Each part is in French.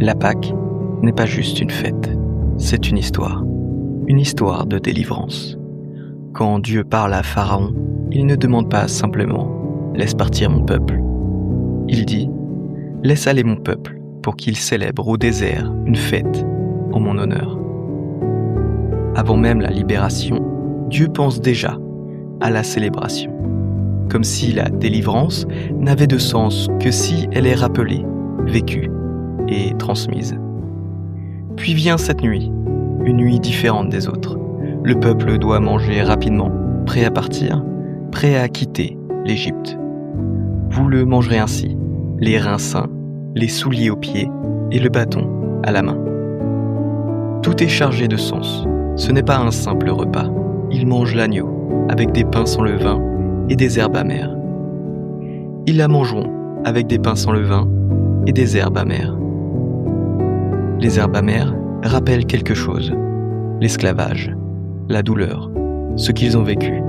La Pâque n'est pas juste une fête, c'est une histoire de délivrance. Quand Dieu parle à Pharaon, il ne demande pas simplement « laisse partir mon peuple ». Il dit « laisse aller mon peuple pour qu'il célèbre au désert une fête en mon honneur ». Avant même la libération, Dieu pense déjà à la célébration, comme si la délivrance n'avait de sens que si elle est rappelée, vécue et transmise. Puis vient cette nuit, une nuit différente des autres. Le peuple doit manger rapidement, prêt à partir, prêt à quitter l'Égypte. Vous le mangerez ainsi, les reins sains, les souliers aux pieds et le bâton à la main. Tout est chargé de sens. Ce n'est pas un simple repas. Ils mangent l'agneau avec des pains sans levain et des herbes amères. Ils la mangeront avec des pains sans levain et des herbes amères. Les herbes amères rappellent quelque chose, l'esclavage, la douleur, ce qu'ils ont vécu.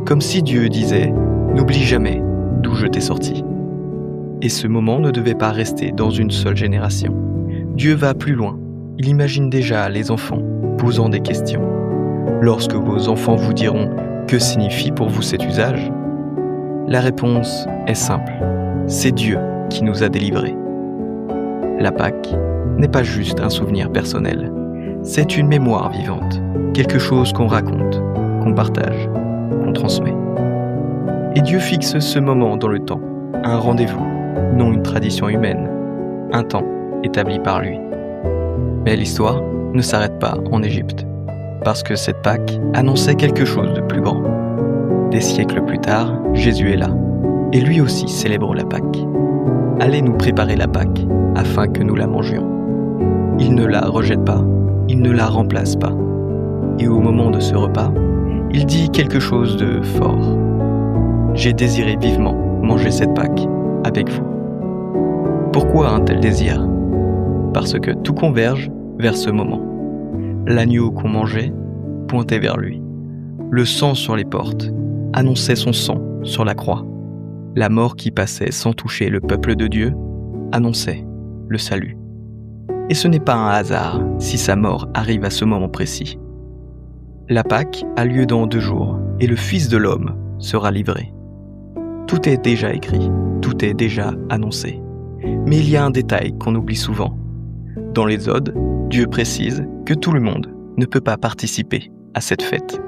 Comme si Dieu disait « N'oublie jamais d'où je t'ai sorti ». Et ce moment ne devait pas rester dans une seule génération. Dieu va plus loin. Il imagine déjà les enfants posant des questions. Lorsque vos enfants vous diront « Que signifie pour vous cet usage ?» La réponse est simple. C'est Dieu qui nous a délivrés. La Pâque n'est pas juste un souvenir personnel. C'est une mémoire vivante, quelque chose qu'on raconte, qu'on partage, qu'on transmet. Et Dieu fixe ce moment dans le temps, un rendez-vous, non une tradition humaine, un temps établi par lui. Mais l'histoire ne s'arrête pas en Égypte, parce que cette Pâque annonçait quelque chose de plus grand. Des siècles plus tard, Jésus est là, et lui aussi célèbre la Pâque. Allez nous préparer la Pâque, afin que nous la mangions. Il ne la rejette pas, il ne la remplace pas. Et au moment de ce repas, il dit quelque chose de fort. J'ai désiré vivement manger cette Pâque avec vous. Pourquoi un tel désir ? Parce que tout converge vers ce moment. L'agneau qu'on mangeait pointait vers lui. Le sang sur les portes annonçait son sang sur la croix. La mort qui passait sans toucher le peuple de Dieu annonçait le salut. Et ce n'est pas un hasard si sa mort arrive à ce moment précis. La Pâque a lieu dans 2 jours et le Fils de l'homme sera livré. Tout est déjà écrit, tout est déjà annoncé. Mais il y a un détail qu'on oublie souvent. Dans l'Exode, Dieu précise que tout le monde ne peut pas participer à cette fête.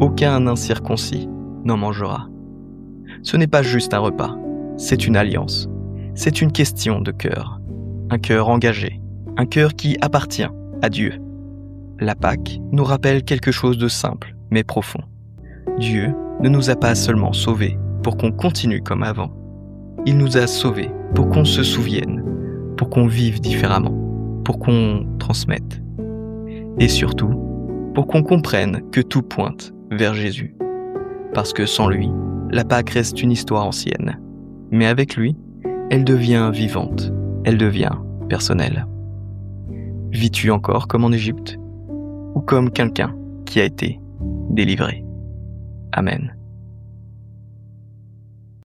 Aucun incirconcis n'en mangera. Ce n'est pas juste un repas, c'est une alliance. C'est une question de cœur. Un cœur engagé, un cœur qui appartient à Dieu. La Pâque nous rappelle quelque chose de simple mais profond. Dieu ne nous a pas seulement sauvés pour qu'on continue comme avant. Il nous a sauvés pour qu'on se souvienne, pour qu'on vive différemment, pour qu'on transmette. Et surtout, pour qu'on comprenne que tout pointe vers Jésus. Parce que sans lui, la Pâque reste une histoire ancienne. Mais avec lui, elle devient vivante, elle devient personnelle. Vis-tu encore comme en Égypte ? Ou comme quelqu'un qui a été délivré ? Amen.